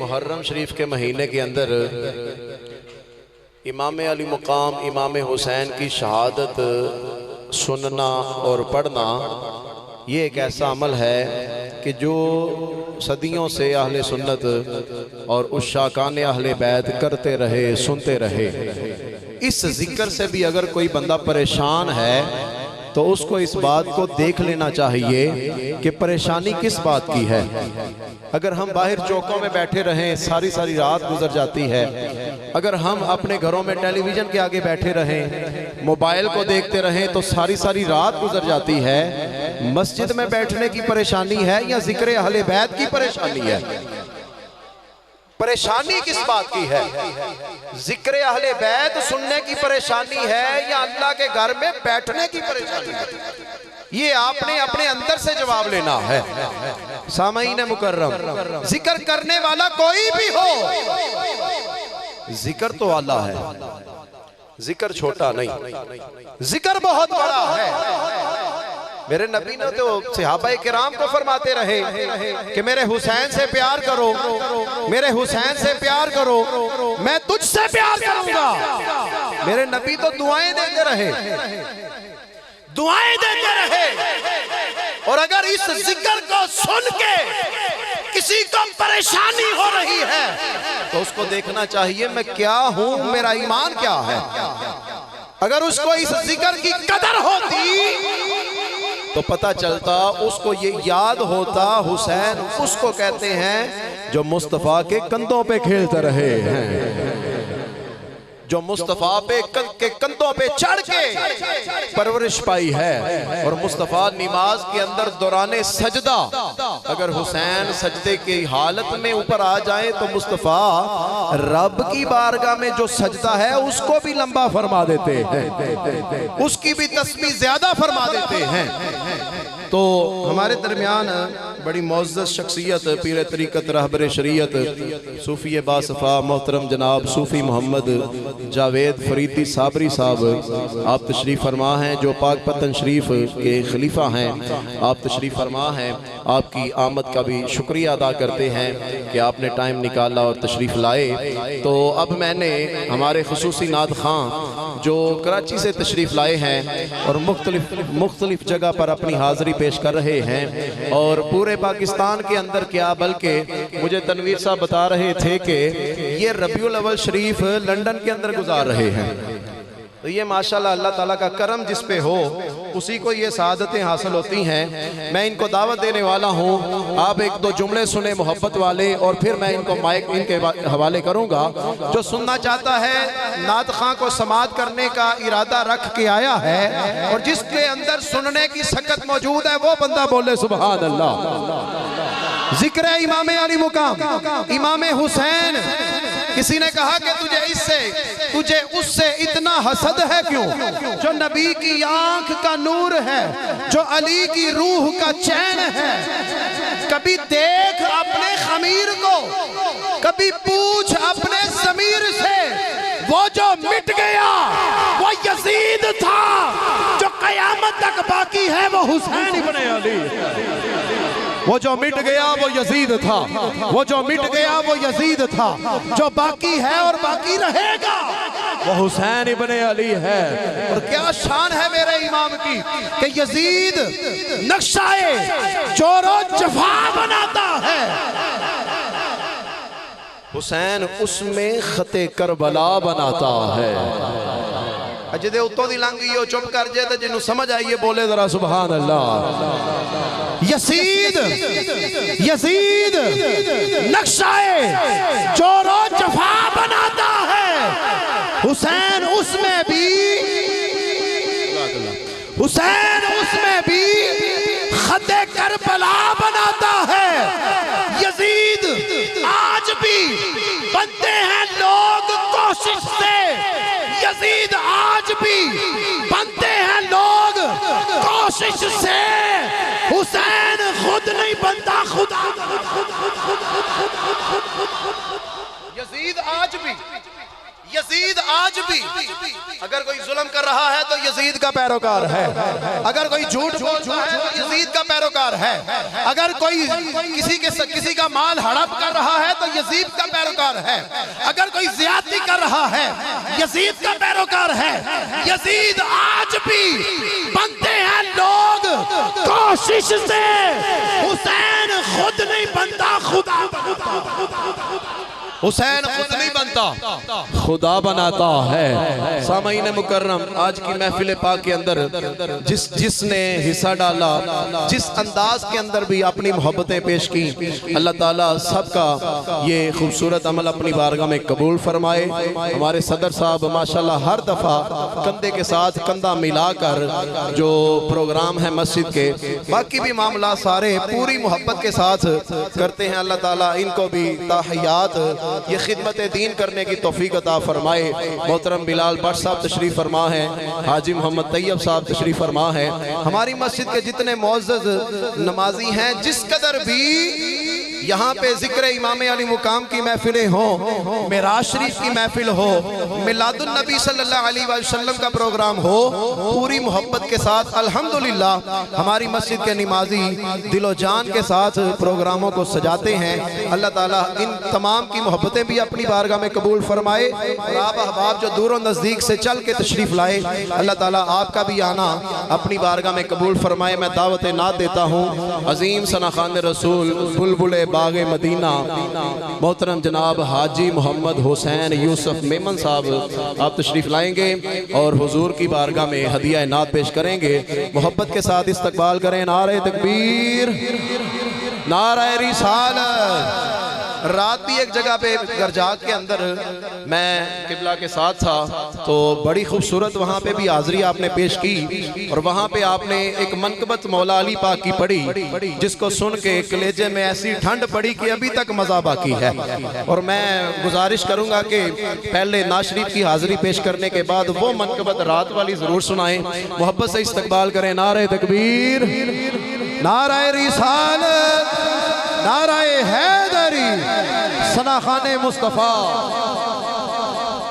मुहर्रम शरीफ के महीने के अंदर इमाम अली मुकाम इमाम हुसैन की शहादत सुनना और पढ़ना ये एक ऐसा अमल है कि जो सदियों से अहले सुन्नत और उस शाकान अहले बैत करते रहे, सुनते रहे। इस जिक्र से भी अगर कोई बंदा परेशान है तो उसको इस बात को देख लेना चाहिए कि परेशानी किस बात की है। अगर हम बाहर चौकों में बैठे रहें, सारी सारी रात गुजर जाती है। अगर हम अपने घरों में टेलीविज़न के आगे बैठे रहें, मोबाइल को देखते रहें तो सारी सारी रात गुजर जाती है। मस्जिद में बैठने की परेशानी है या जिक्र अहले बैत की परेशानी है? परेशानी किस बात की है? जिक्र अहले बैत सुनने की परेशानी है या अल्लाह के घर में बैठने की परेशानी है? ये आपने अपने अंदर से जवाब लेना है। सामईन मुकर्रम, जिक्र करने वाला कोई भी हो, जिक्र तो आला है, जिक्र छोटा नहीं, जिक्र बहुत बड़ा है। मेरे नबी ने तो सहाबाए किराम को फरमाते रहे कि मेरे हुसैन से प्यार करो, मेरे हुसैन से प्यार करो, मैं तुझसे प्यार करूंगा। मेरे नबी तो दुआएं देते रहे, दुआएं देते रहे। और अगर इस जिक्र को सुन के किसी को परेशानी हो रही है तो उसको देखना चाहिए मैं क्या हूं, मेरा ईमान क्या है। अगर उसको इस जिक्र की कदर होती तो पता चलता, उसको ये याद होता हुसैन उसको कहते हैं जो मुस्तफ़ा के कंधों पे खेलते रहे हैं, जो मुस्तफ़ा के कंधों पे चढ़ के परवरिश पाई है। और मुस्तफ़ा नमाज के अंदर दौराने सजदा, अगर हुसैन सजदे की हालत में ऊपर आ जाए तो मुस्तफ़ा रब की बारगाह में जो सजदा है उसको भी लंबा फरमा देते हैं, उसकी भी तस्बीह ज्यादा फरमा देते हैं। तो हमारे दरमियान बड़ी मोअज़्ज़ज़ शख्सियत, पीर तरीक़त, रहबर शरीयत, सूफ़ी बासफ़ा मोहतरम जनाब सूफ़ी मोहम्मद जावेद फरीदी साबरी साहब आप तशरीफ़ फरमा हैं, जो पाक पतन शरीफ के खलीफा हैं। आप तशरीफ़ फरमा हैं, आपकी आमद का भी शुक्रिया अदा करते हैं कि आपने टाइम निकाला और तशरीफ़ लाए। तो अब मैंने हमारे ख़ुसूसी नात ख़ां जो कराची से तशरीफ़ लाए हैं और मुख्तलिफ जगह पर अपनी हाज़िरी पेश कर रहे हैं, और पूरे पाकिस्तान के अंदर क्या बल्कि मुझे तनवीर साहब बता रहे थे कि ये रबीउल अव्वल शरीफ लंदन के अंदर गुजार रहे हैं। तो ये माशाल्लाह अल्लाह ताला का करम जिस पे हो उसी को ये सआदतें हासिल होती हैं। मैं इनको दावत देने वाला हूँ, आप एक दो जुमले सुने मोहब्बत वाले और फिर मैं इनको माइक इनके हवाले करूँगा। जो सुनना चाहता है, नात खां को समात करने का इरादा रख के आया है और जिसके अंदर सुनने की सकत मौजूद है, वो बंदा बोले सुभान अल्लाह। जिक्र इमाम अली मुकाम इमाम हुसैन। किसी ने कहा कि तुझे उससे इतना हसद है क्यों? जो नबी की आंख का नूर है, जो अली की रूह का चैन है। कभी देख अपने खमीर को, कभी पूछ अपने ज़मीर से, वो जो मिट गया वो यजीद था, जो कयामत तक बाकी है वो हुसैन इब्ने अली। वो जो मिट गया वो यजीद था, वो जो मिट गया वो यजीद था, जो बाकी है और बाकी रहेगा वो हुसैन इब्ने अली है। और क्या शान है मेरे इमाम की कि यजीद नक्शाए जोरो जफा बनाता है, हुसैन उसमें खते करबला बनाता है। अजदे उत्तों दी लंघ गई, चुप कर जाए तो जिन्हों समझ आइए बोले जरा सुभान अल्लाह। यजीद यजीद नक्शाए जोरो जफा बनाता है, हुसैन उसमें भी, हुसैन उसमें भी खते करबला बनाता है। यजीद आज भी बनते हैं लोग कोशिश से, यजीद आज भी बनते हैं लोग कोशिश से, हुसैन खुद नहीं बनता, खुदा यजीद आज भी, यजीद आज भी अगर कोई जुल्म कर रहा है तो यजीद का पैरोकार है, अगर कोई झूठ बोल रहा है तो यजीद का पैरोकार है, अगर कोई किसी का माल हड़प कर रहा है तो यजीद का पैरोकार है, अगर कोई ज्यादती कर रहा है यजीद का पैरोकार है। यजीद आज भी बनते हैं लोग कोशिश से, हुसैन खुद नहीं बनता, खुदा हुसैन खुद नहीं बनता, खुदा बनाता है। सामईन मुकर्रम, आज की महफिल पाक के अंदर जिसने हिस्सा डाला, जिस अंदाज के अंदर भी अपनी मोहब्बतें पेश की, अल्लाह ताला सबका ये खूबसूरत अमल अपनी बारगाह में कबूल फरमाए। हमारे सदर साहब माशाल्लाह हर दफ़ा कंधे के साथ कंधा मिलाकर जो प्रोग्राम है मस्जिद के, बाकी भी मामला सारे पूरी मोहब्बत के साथ करते हैं। अल्लाह ताला इनको भी ताहियात ये खिदमत दीन करने की तौफीक अता फरमाए। मोहतरम बिलाल भट्ट साहब तशरीफ फरमा है, हाजी मोहम्मद तैयब साहब तशरीफ फरमा है। हमारी मस्जिद के जितने मुअज़्ज़ज़ नमाजी हैं, जिस कदर भी यहाँ पे जिक्र इमाम अली मुकाम की महफिलें हो, मेराज शरीफ की महफिल हो, मिलादुन नबी सल्लल्लाहु अलैहि वसल्लम का प्रोग्राम हो, पूरी मोहब्बत के साथ अल्हम्दुलिल्लाह हमारी मस्जिद के नमाजी दिलो जान के साथ प्रोग्रामों को सजाते हैं। अल्लाह ताला इन तमाम की मोहब्बतें भी अपनी बारगाह में कबूल फरमाए। और आप अहबाब जो दूर नज़दीक से चल के तशरीफ़ लाए, अल्लाह ताला आपका भी आना अपनी बारगाह में कबूल फरमाए। मैं दावत नात देता हूँ अजीम सना खान रसूल बुलबुल बागे मदीना मोहतरम जनाब हाजी मोहम्मद हुसैन यूसुफ मेमन साहब, आप तशरीफ़ लाएंगे और हुजूर की बारगाह में हदिया नात पेश करेंगे। मोहब्बत के साथ इस्तकबाल करें। नारे तकबीर, नारे रिसालत। रात भी एक जगह पे गरजाक के अंदर मैं किबला के साथ था, तो बड़ी खूबसूरत वहाँ पे भी हाज़री आपने पेश की और वहाँ पे आपने एक मनकबत मौला अली पाक की पढ़ी, जिसको सुन के कलेजे में ऐसी ठंड पड़ी कि अभी तक मज़ा बाकी है। और मैं गुजारिश करूँगा कि पहले नाज़ शरीफ की हाज़री पेश करने के बाद वो मनकबत रात वाली ज़रूर सुनाएं। मोहब्बत से इस्तकबाल करें। नारे तकबीर, नारे रिसालत, नारे हैदरी, सना खाने मुस्तफ़ा।